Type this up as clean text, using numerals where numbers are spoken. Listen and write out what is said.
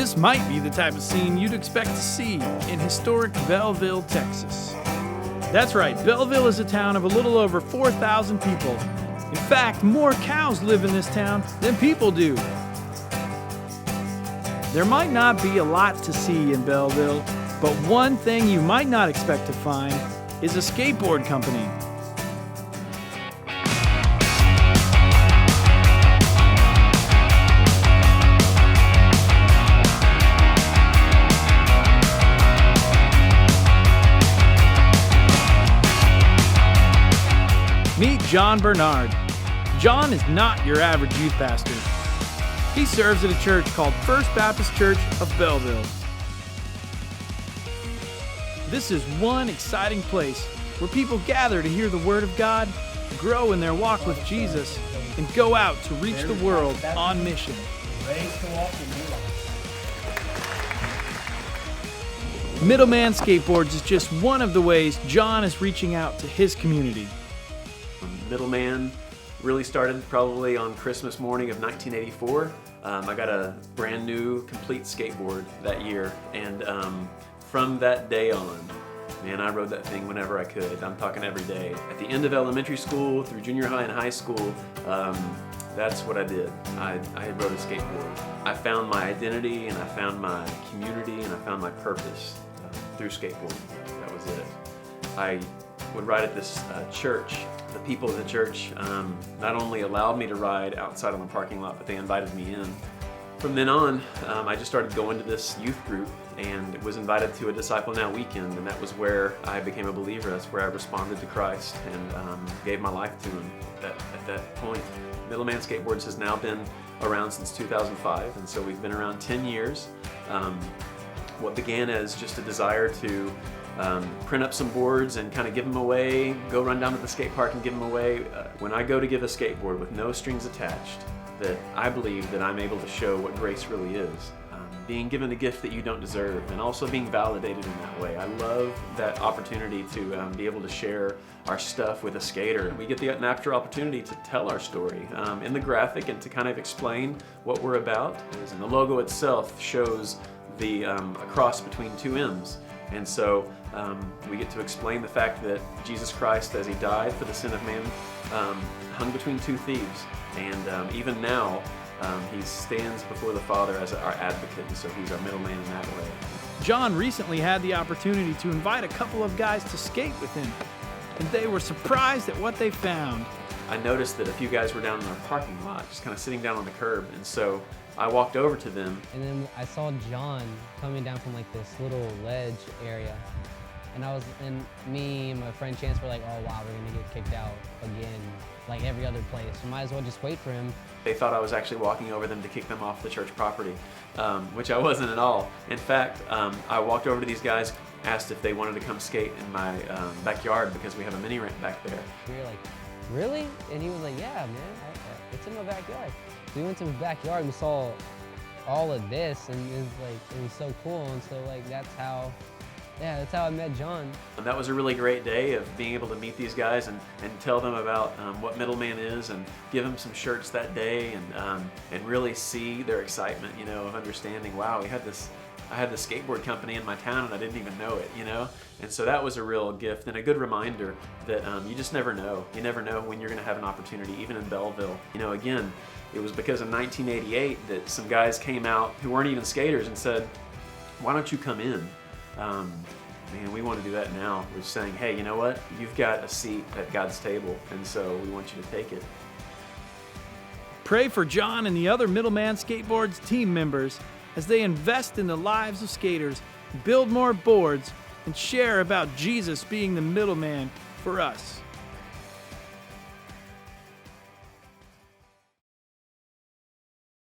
This might be the type of scene you'd expect to see in historic Belleville, Texas. That's right, Belleville is a town of a little over 4,000 people. In fact, more cows live in this town than people do. There might not be a lot to see in Belleville, but one thing you might not expect to find is a skateboard company. Meet John Barnard. John is not your average youth pastor. He serves at a church called First Baptist Church of Belleville. This is one exciting place where people gather to hear the Word of God, grow in their walk with Jesus, and go out to reach the world on mission. Middleman Skateboards is just one of the ways John is reaching out to his community. Middleman really started probably on Christmas morning of 1984. I got a brand new complete skateboard that year, and from that day on, man, I rode that thing whenever I could. I'm talking every day. At the end of elementary school, through junior high and high school, that's what I did. I rode a skateboard. I found my identity, and I found my community, and I found my purpose through skateboarding. That was it. I would ride at this church. The people of the church not only allowed me to ride outside on the parking lot, but they invited me in. From then on, I just started going to this youth group and was invited to a Disciple Now weekend, and that was where I became a believer. That's where I responded to Christ and gave my life to Him at that point. Middleman Skateboards has now been around since 2005, and so we've been around 10 years. What began as just a desire to print up some boards and kind of give them away, go run down to the skate park and give them away. When I go to give a skateboard with no strings attached, that I believe that I'm able to show what grace really is. Being given a gift that you don't deserve, and also being validated in that way. I love that opportunity to be able to share our stuff with a skater. We get the natural opportunity to tell our story in the graphic and to kind of explain what we're about. And the logo itself shows the a cross between two M's. And so we get to explain the fact that Jesus Christ, as He died for the sin of man, hung between two thieves. And even now, He stands before the Father as our advocate, and so He's our middleman in that way. John recently had the opportunity to invite a couple of guys to skate with him, and they were surprised at what they found. I noticed that a few guys were down in our parking lot, just kind of sitting down on the curb, and so I walked over to them. And then I saw John coming down from like this little ledge area. And me and my friend Chance were like, oh wow, we're gonna get kicked out again, like every other place. So might as well just wait for him. They thought I was actually walking over them to kick them off the church property, which I wasn't at all. In fact, I walked over to these guys, asked if they wanted to come skate in my backyard because we have a mini ramp back there. We were like, really? And he was like, yeah, man, it's in my backyard. So we went to his backyard and we saw all of this, and it was so cool. And so like that's how I met John. And that was a really great day of being able to meet these guys and tell them about what Middleman is, and give them some shirts that day, and really see their excitement, of understanding, wow, I had this skateboard company in my town and I didn't even know it, And so that was a real gift and a good reminder that you just never know. You never know when you're going to have an opportunity, even in Belleville. Again, it was because in 1988 that some guys came out who weren't even skaters and said, why don't you come in? Man, we want to do that now. We're saying, hey, you know what? You've got a seat at God's table, and so we want you to take it. Pray for John and the other Middleman Skateboards team members as they invest in the lives of skaters, build more boards, and share about Jesus being the middleman for us.